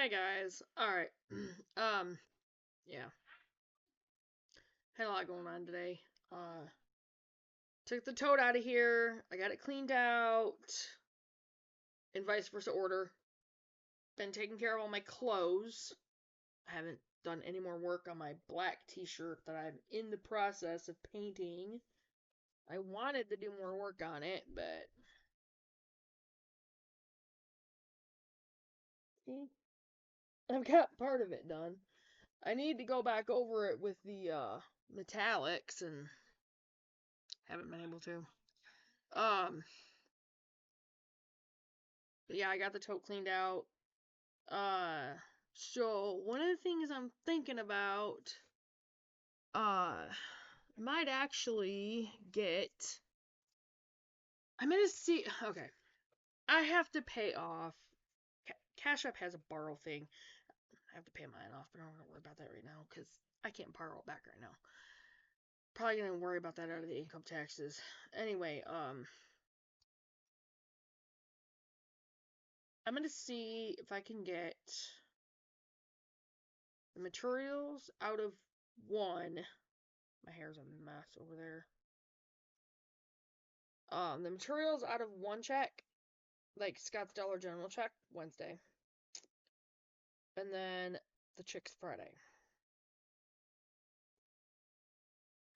Hey guys. Alright. Yeah. Had a lot going on today. Took the toad out of here. I got it cleaned out. In vice versa order. Been taking care of all my clothes. I haven't done any more work on my black t-shirt that I'm in the process of painting. I wanted to do more work on it, but I've got part of it done. I need to go back over it with the metallics and haven't been able to. Um But yeah, I got the tote cleaned out. Uh, so one of the things I'm thinking about, uh, might actually get. I'm gonna see. Okay, I have to pay off. Cash App has a borrow thing. I have to pay mine off, but I'm not gonna worry about that right now because I can't borrow it back right now. Probably gonna worry about that out of the income taxes. Anyway, I'm gonna see if I can get the materials out of one. My hair's a mess over there. The materials out of one check, like Scott's Dollar General check, Wednesday. And then the chicks Friday.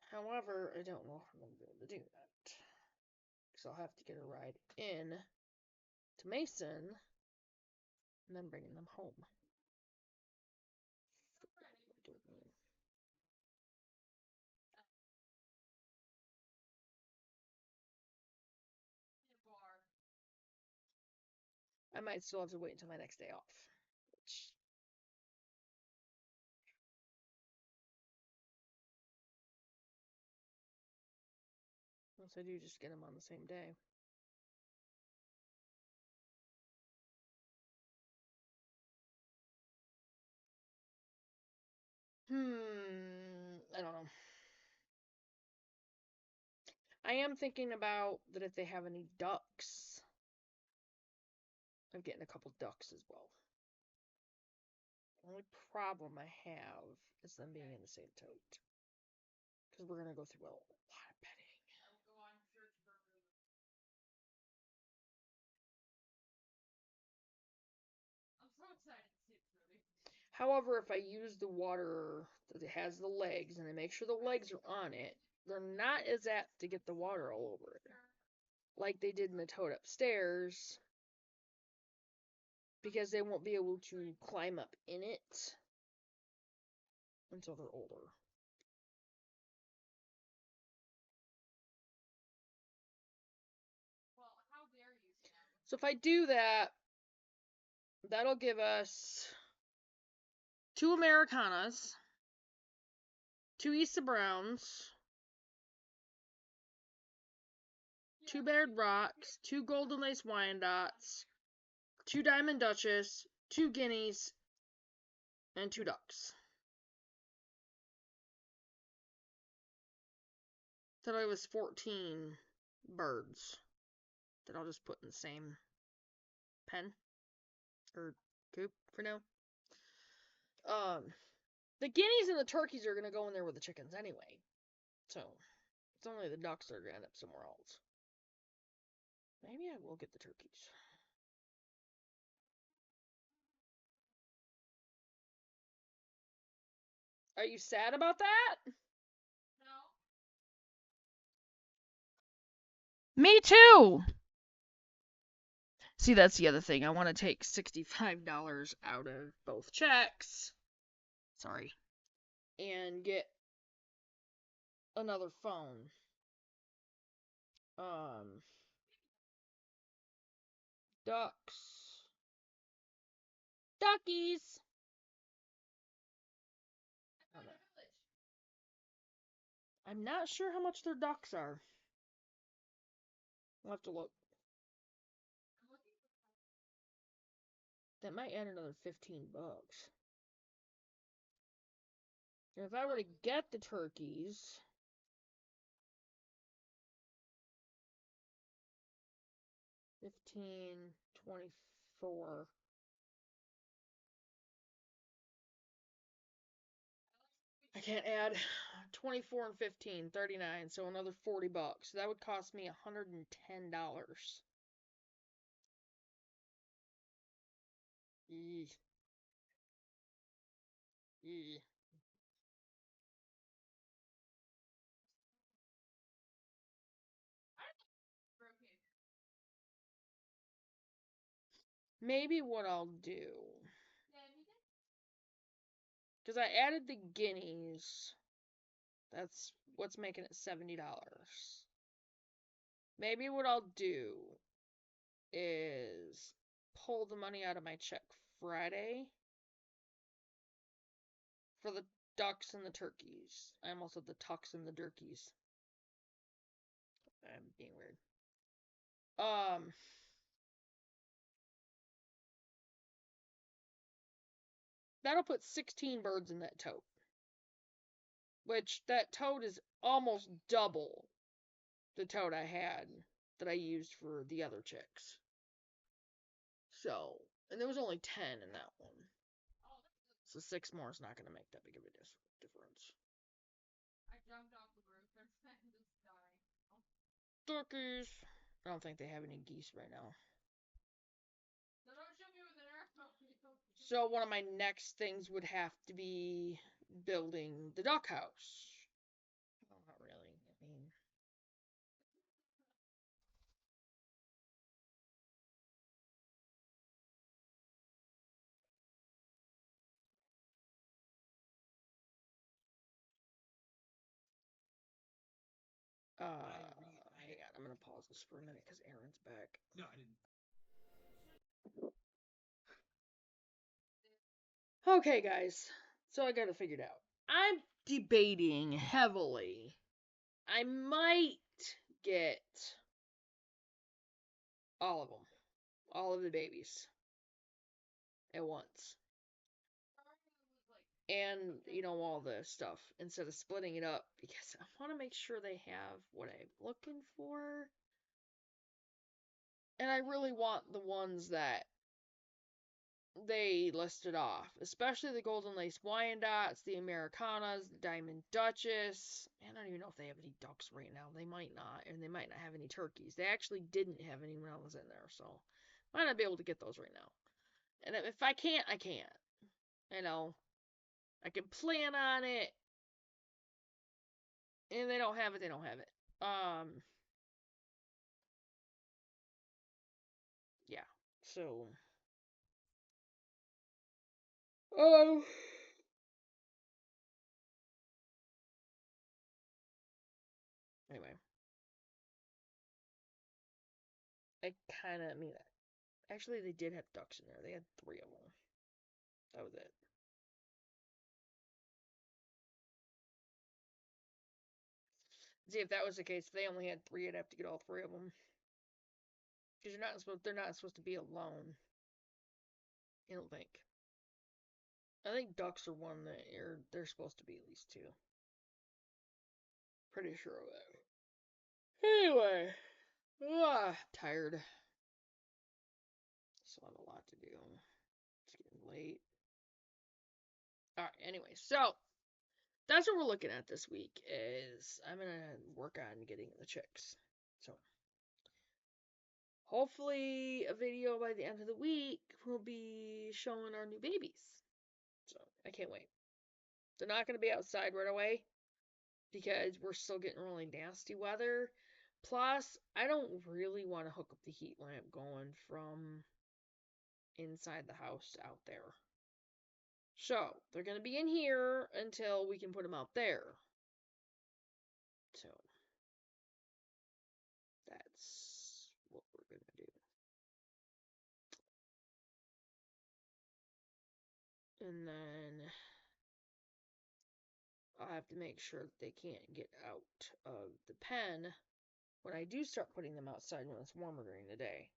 However, I don't know if I'm going to be able to do that. Because I'll have to get a ride in to Mason and then bringing them home. I might still have to wait until my next day off. Which, unless I do just get them on the same day. I don't know. I am thinking about that if they have any ducks, I'm getting a couple ducks as well. The only problem I have is them being in the same tote. Because we're going to go through a lot of petting. However, if I use the water that it has the legs and I make sure the legs are on it, they're not as apt to get the water all over it. Like they did in the tote upstairs. Because they won't be able to climb up in it until they're older. So if I do that, that'll give us 2 Americanas, 2 Issa Browns, 2 Baird Rocks, 2 Golden Lace Wyandottes, 2 Diamond Duchess, 2 Guineas, and 2 Ducks. So that was 14 birds that I'll just put in the same pen or coop for now. The guineas and the turkeys are gonna go in there with the chickens anyway, so it's only the ducks that are gonna end up somewhere else. Maybe I will get the turkeys. Are you sad about that? Me too. See, that's the other thing. I want to take $65 out of both checks. Sorry. And get another phone. Ducks. Duckies. I'm not sure how much their ducks are. We'll have to look. That might add another $15. And if I were to get the turkeys, 15, 24. I can't add 24 and 15, 39, so another $40. So that would cost me $110. Eee. Eee. Maybe what I'll do, because I added the guineas, that's what's making it $70. Maybe what I'll do is pull the money out of my check Friday for the ducks and the turkeys. I almost said the tucks and the durkeys. I'm being weird. That'll put 16 birds in that tote. Which, that tote is almost double the tote I had that I used for the other chicks. So, and there was only 10 in that one. So 6 more is not going to make that big of a difference. I jumped off the roof. They're just dying. Turkeys. I don't think they have any geese right now. So don't shoot me with an arrow. So one of my next things would have to be building the duck house. Well, not really. I mean, hang on, I'm gonna pause this for a minute because Aaron's back. No, I didn't. Okay, guys, so I got it figured out. I'm debating heavily. I might get all of them, all of the babies at once. And, you know, all the stuff instead of splitting it up because I want to make sure they have what I'm looking for. And I really want the ones that they listed off, especially the Golden Lace Wyandottes, the Americanas, the Diamond Duchess. Man, I don't even know if they have any ducks right now. They might not, and they might not have any turkeys. They actually didn't have any when I was in there, so might not be able to get those right now. And if I can't, I can't. You know, I can plan on it, and they don't have it, they don't have it. Yeah. So, oh. Anyway, I kind of mean, actually, they did have ducks in there. They had 3 of them. That was it. See, if that was the case, if they only had 3, I'd have to get all 3 of them. Because they're not supposed to be alone. I don't think. I think ducks are one that they're supposed to be at least 2. Pretty sure of that. Anyway, tired. Still have a lot to do. It's getting late. Alright, anyway, so that's what we're looking at this week is I'm gonna work on getting the chicks. So hopefully a video by the end of the week will be showing our new babies. So I can't wait. They're not gonna be outside right away because we're still getting really nasty weather. Plus, I don't really want to hook up the heat lamp going from inside the house out there. So, they're going to be in here until we can put them out there. So, that's what we're going to do. And then I'll have to make sure that they can't get out of the pen when I do start putting them outside when it's warmer during the day.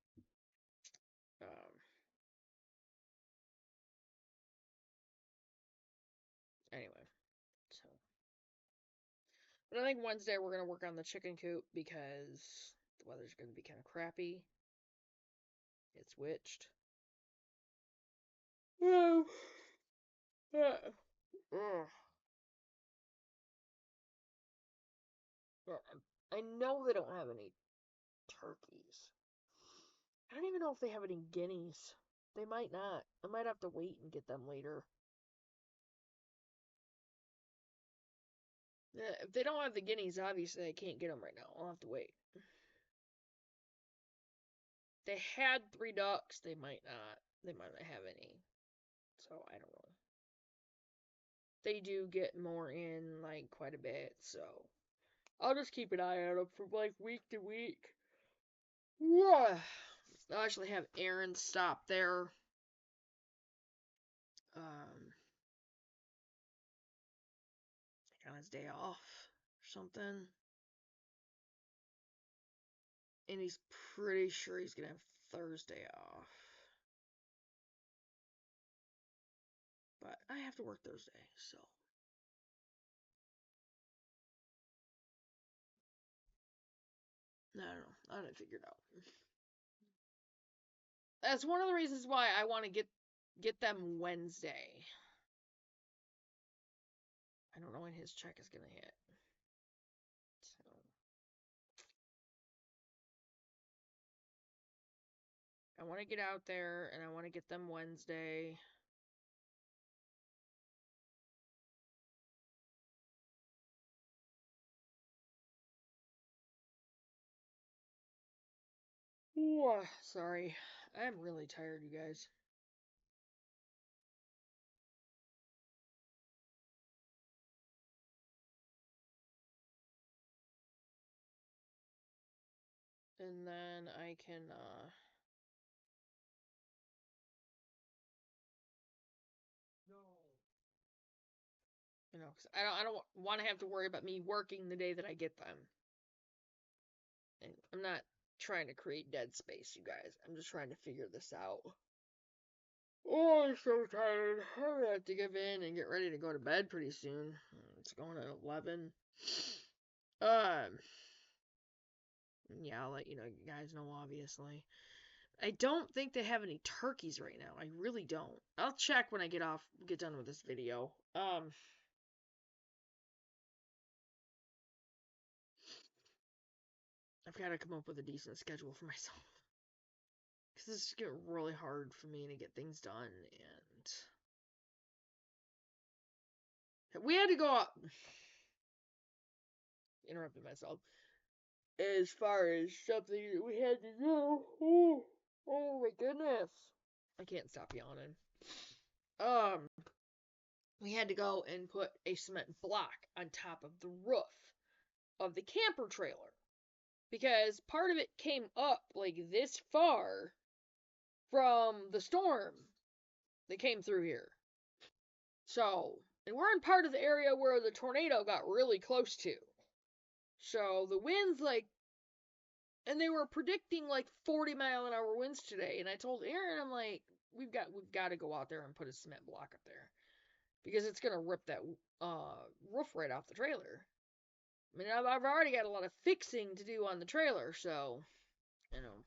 Anyway, so. But I think Wednesday we're going to work on the chicken coop because the weather's going to be kind of crappy. It's witched. I know they don't have any turkeys. I don't even know if they have any guineas. They might not. I might have to wait and get them later. Yeah, if they don't have the guineas, obviously I can't get them right now. I'll have to wait. They had 3 ducks. They might not. They might not have any. So, I don't know. They do get more in, like, quite a bit, so I'll just keep an eye on them from, like, week to week. Yeah. I'll actually have Aaron stop there. On his day off or something. And he's pretty sure he's gonna have Thursday off. But I have to work Thursday, so. I don't know. I didn't figure it out. That's one of the reasons why I want to get them Wednesday. I don't know when his check is gonna hit. So. I want to get out there and I want to get them Wednesday. Ooh, sorry. I'm really tired, you guys. And then I can, you know, cause I don't want to have to worry about me working the day that I get them. And I'm not trying to create dead space, you guys. I'm just trying to figure this out. Oh, I'm so tired. I'm gonna have to give in and get ready to go to bed pretty soon. It's going at 11. Yeah, I'll let you guys know, obviously. I don't think they have any turkeys right now. I really don't. I'll check when I get done with this video. I've got to come up with a decent schedule for myself. Because this is getting really hard for me to get things done, and we had to go up. Interrupted myself. As far as something that we had to do. Oh my goodness. I can't stop yawning. We had to go and put a cement block on top of the roof of the camper trailer. Because part of it came up like this far from the storm that came through here. So, and we're in part of the area where the tornado got really close to. So the winds and they were predicting like 40-mile-an-hour winds today. And I told Aaron, I'm like, we've got to go out there and put a cement block up there because it's gonna rip that roof right off the trailer. I mean, I've already got a lot of fixing to do on the trailer, so you know.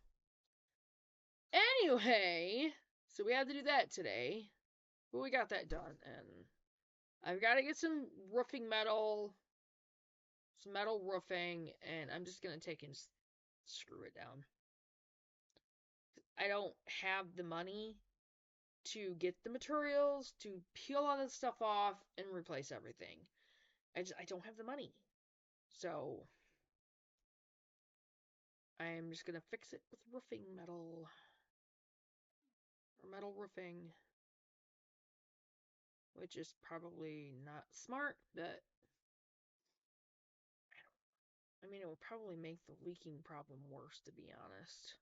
Anyway, so we had to do that today, but we got that done, and I've got to get some roofing metal, some metal roofing, and I'm just gonna take and screw it down. I don't have the money to get the materials, to peel all this stuff off and replace everything. I don't have the money. So I'm just gonna fix it with roofing metal. Or metal roofing. Which is probably not smart, but I mean, it would probably make the leaking problem worse, to be honest.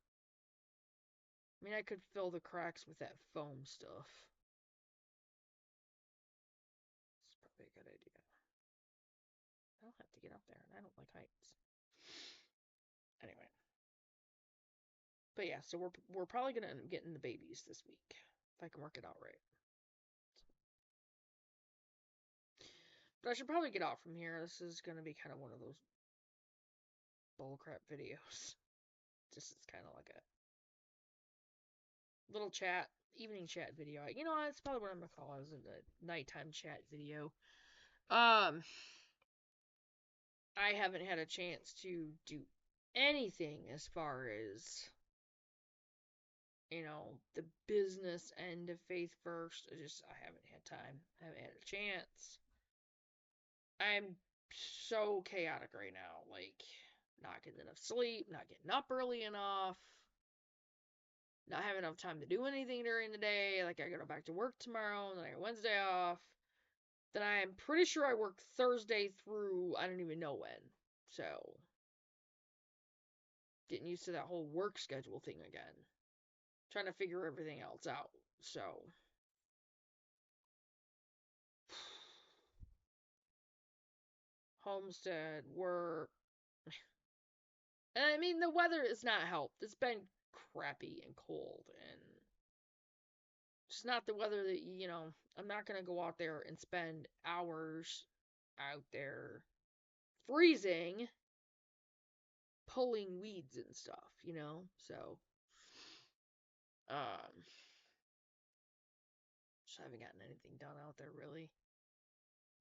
I mean, I could fill the cracks with that foam stuff. It's probably a good idea. I'll have to get up there, and I don't like heights. Anyway. But yeah, so we're probably gonna end up getting the babies this week, if I can work it out right. But I should probably get out from here. This is gonna be kind of one of those bullcrap videos. Just it's kind of like a little chat, evening chat video. You know, that's probably what I'm gonna call it. It was a nighttime chat video. I haven't had a chance to do anything as far as, the business end of Faith First. I haven't had time. I haven't had a chance. I'm so chaotic right now. Like, not getting enough sleep, not getting up early enough, not having enough time to do anything during the day. Like, I go back to work tomorrow, and then I got Wednesday off. Then I'm pretty sure I work Thursday through I don't even know when. So, getting used to that whole work schedule thing again. Trying to figure everything else out. So, homestead, work. And I mean, the weather has not helped. It's been crappy and cold, and it's not the weather that, I'm not going to go out there and spend hours out there freezing pulling weeds and stuff. So, um, just haven't gotten anything done out there really.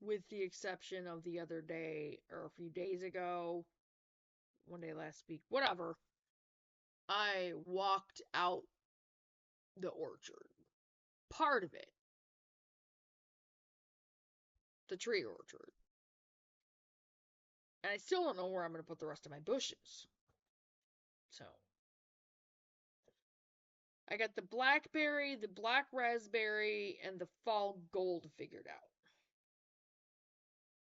With the exception of the other day, or a few days ago, one day last week, whatever, I walked out the orchard. Part of it. The tree orchard. And I still don't know where I'm going to put the rest of my bushes. So, I got the blackberry, the black raspberry, and the fall gold figured out.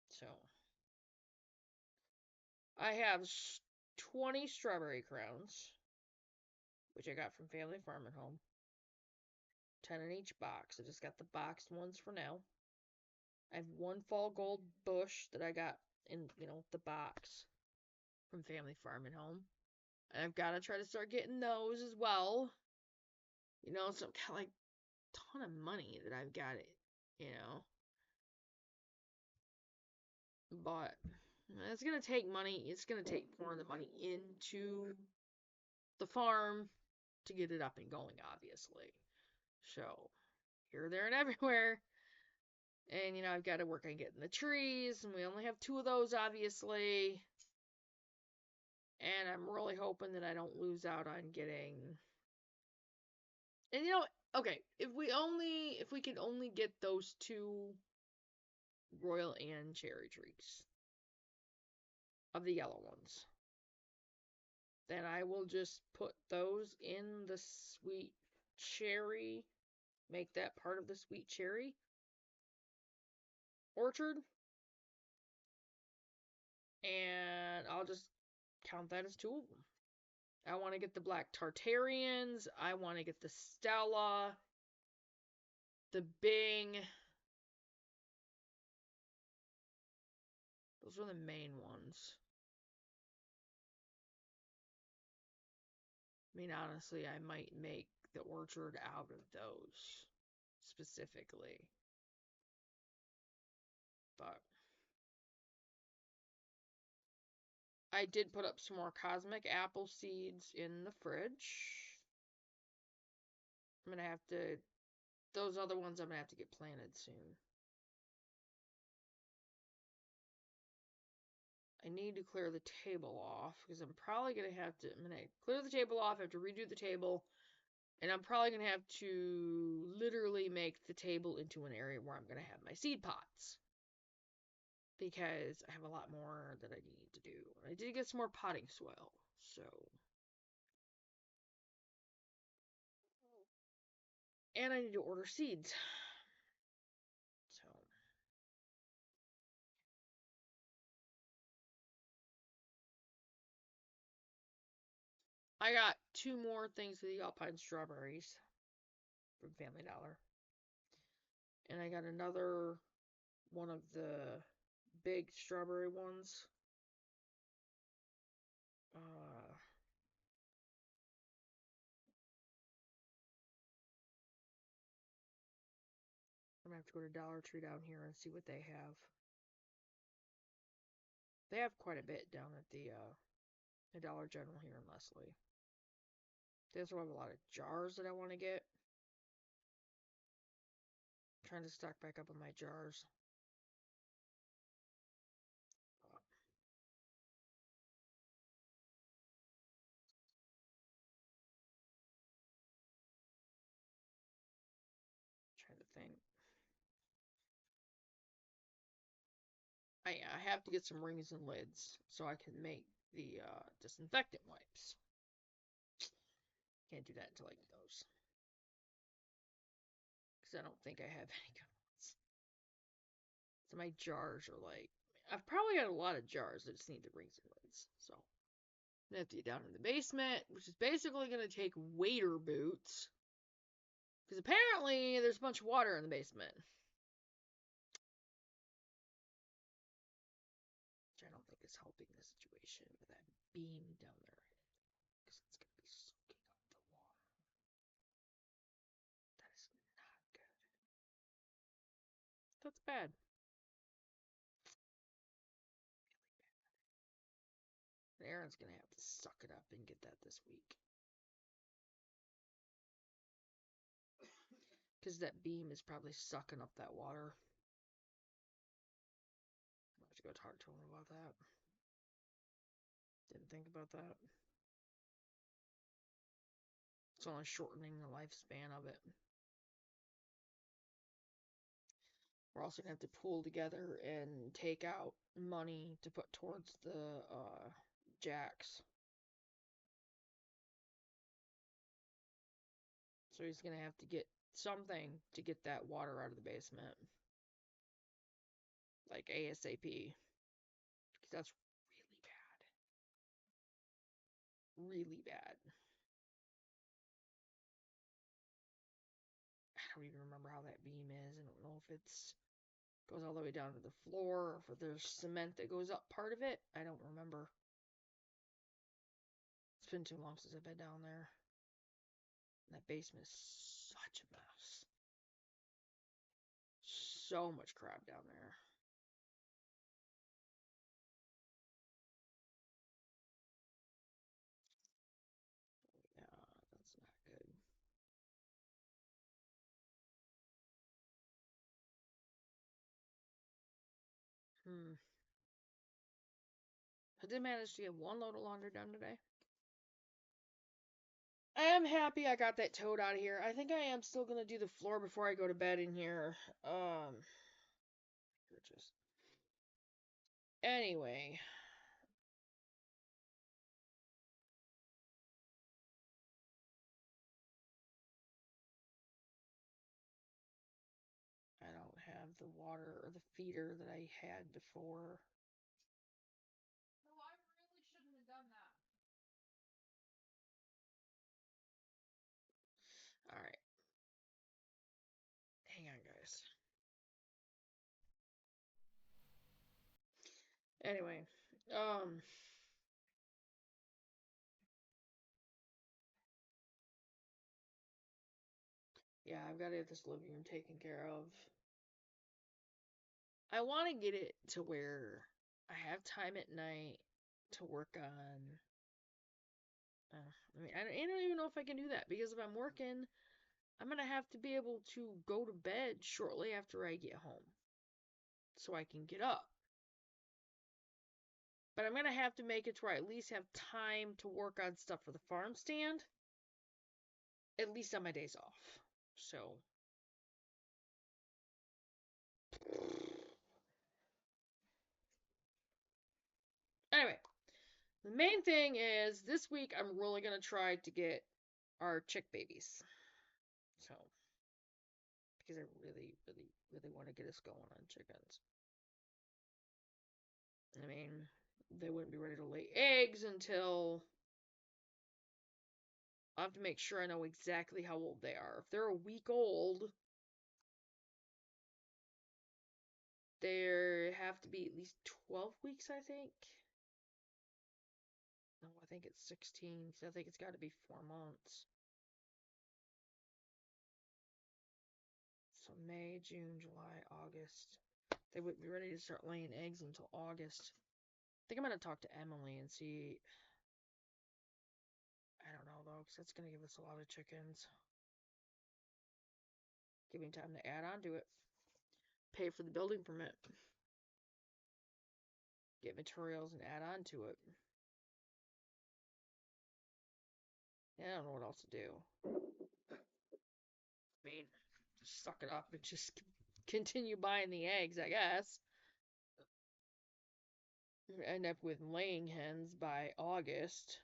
So, I have 20 strawberry crowns, which I got from Family Farm at Home. 10 in each box. I just got the boxed ones for now. I have one fall gold bush that I got in, the box from Family Farm at Home. And I've got to try to start getting those as well. So I've got like a ton of money that I've got it. But it's going to take money. It's going to take more of the money into the farm to get it up and going, obviously. So, here, there, and everywhere. And, I've got to work on getting the trees, and we only have 2 of those, obviously. And I'm really hoping that I don't lose out on getting. And, okay, if we could only get those 2 Royal Anne cherry trees of the yellow ones, then I will just put those in the sweet cherry, make that part of the sweet cherry orchard, and I'll just count that as 2 of them. I want to get the black Tartarians, I want to get the Stella, the Bing. Those are the main ones. I mean, honestly, I might make the orchard out of those specifically. But I did put up some more cosmic apple seeds in the fridge. I'm going to have to, those other ones I'm going to have to get planted soon. I need to clear the table off because I'm probably going to have to, I'm going to clear the table off, I have to redo the table, and I'm probably going to have to literally make the table into an area where I'm going to have my seed pots. Because I have a lot more that I need to do. I did get some more potting soil, so. And I need to order seeds. So. I got 2 more things of the Alpine strawberries from Family Dollar. And I got another one of the big strawberry ones. I'm gonna have to go to Dollar Tree down here and see what they have. They have quite a bit down at the Dollar General here in Leslie. They also have a lot of jars that I want to get. I'm trying to stock back up on my jars. think. I have to get some rings and lids so I can make the disinfectant wipes. Can't do that until I get those. Because I don't think I have any good ones. So my jars are like, I've probably got a lot of jars that just need the rings and lids. So I have to get down in the basement, which is basically going to take waiter boots. Because apparently there's a bunch of water in the basement. Which I don't think is helping the situation with that beam down there. Because it's going to be soaking up the water. That is not good. That's bad. Aaron's going to have to suck it up and get that this week. Because that beam is probably sucking up that water. I'll have to go talk to him about that. Didn't think about that. It's only shortening the lifespan of it. We're also going to have to pool together and take out money to put towards the jacks. So he's going to have to get something to get that water out of the basement. Like ASAP. Because that's really bad. Really bad. I don't even remember how that beam is. I don't know if it's goes all the way down to the floor, or if there's cement that goes up part of it. I don't remember. It's been too long since I've been down there. And that basement is such a mess. So much crap down there. Yeah, that's not good. I did manage to get one load of laundry done today. I am happy I got that toad out of here. I think I am still gonna do the floor before I go to bed in here. Just anyway. I don't have the water or the feeder that I had before. No, I really shouldn't have done that. Alright. Hang on, guys. Anyway, yeah, I've got to get this living room taken care of. I want to get it to where I have time at night to work on. I don't even know if I can do that because if I'm working, I'm gonna have to be able to go to bed shortly after I get home, so I can get up. But I'm gonna have to make it to where I at least have time to work on stuff for the farm stand, at least on my days off. So. Anyway, the main thing is this week I'm really going to try to get our chick babies. So, because I really, really, really want to get us going on chickens. I mean, they wouldn't be ready to lay eggs until I have to make sure I know exactly how old they are. If they're a week old, they have to be at least 12 weeks, I think. No, I think it's 16. So I think it's got to be 4 months. So May, June, July, August. They wouldn't be ready to start laying eggs until August. I think I'm going to talk to Emily and see. I don't know, though, because that's going to give us a lot of chickens. Give me time to add on to it. Pay for the building permit. Get materials and add on to it. I don't know what else to do. I mean, suck it up and just continue buying the eggs, I guess. End up with laying hens by August.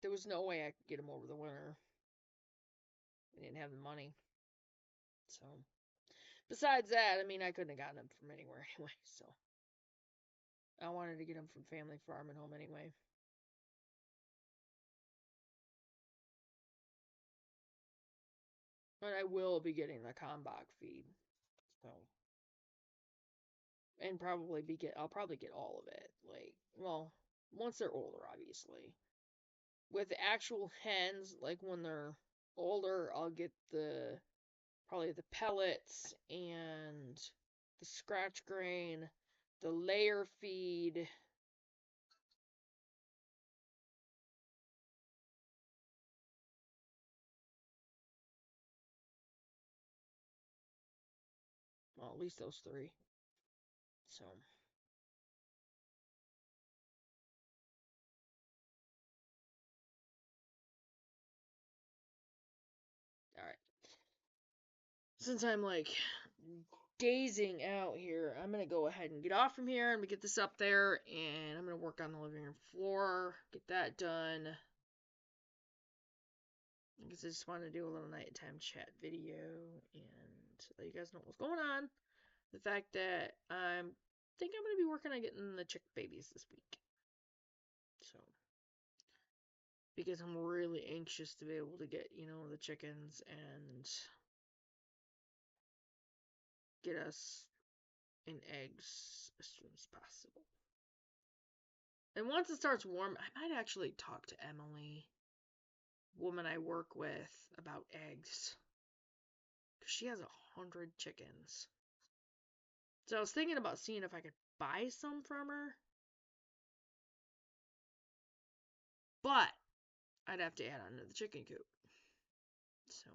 There was no way I could get them over the winter. I didn't have the money. So, besides that, I mean, I couldn't have gotten them from anywhere anyway. So, I wanted to get them from Family Farm and Home anyway. But I will be getting the Kalmbach feed. So, and I'll probably get all of it. Like, well, once they're older, obviously. With the actual hens, like when they're older, I'll get probably the pellets and the scratch grain, the layer feed. Well, at least those three. So. Alright. Since I'm like dazing out here, I'm gonna go ahead and get off from here and get this up there, and I'm gonna work on the living room floor, get that done. Because I just want to do a little nighttime chat video and let you guys know what's going on. The fact that I think I'm gonna be working on getting the chick babies this week. So, because I'm really anxious to be able to get, the chickens and get us in eggs as soon as possible. And once it starts warm, I might actually talk to Emily, woman I work with, about eggs. Because she has 100 chickens. So I was thinking about seeing if I could buy some from her. But I'd have to add on to the chicken coop. So.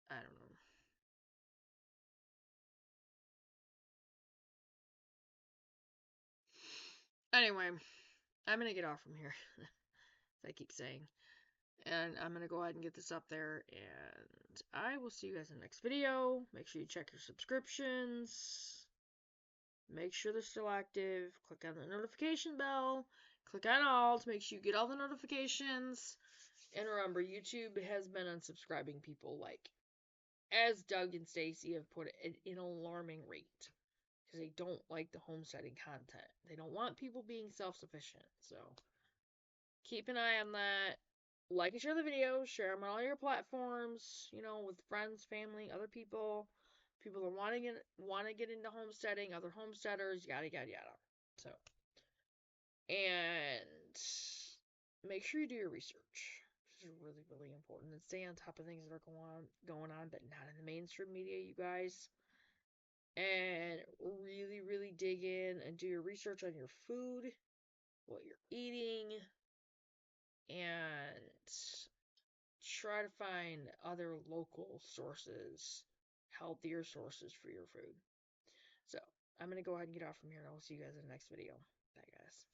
I don't know. Anyway, I'm going to get off from here. As I keep saying. And I'm going to go ahead and get this up there. And I will see you guys in the next video. Make sure you check your subscriptions. Make sure they're still active. Click on the notification bell. Click on all to make sure you get all the notifications. And remember, YouTube has been unsubscribing people as Doug and Stacy have put it, at an alarming rate. Because they don't like the homesteading content. They don't want people being self-sufficient. So, keep an eye on that. Like and share the video. Share them on all your platforms. With friends, family, other people. People that want to get into homesteading, other homesteaders, yada yada yada. So, and make sure you do your research. This is really, really important. And stay on top of things that are going on, but not in the mainstream media, you guys. And really, really dig in and do your research on your food, what you're eating, and try to find other local sources, healthier sources for your food. So, I'm going to go ahead and get off from here, and I'll see you guys in the next video. Bye, guys.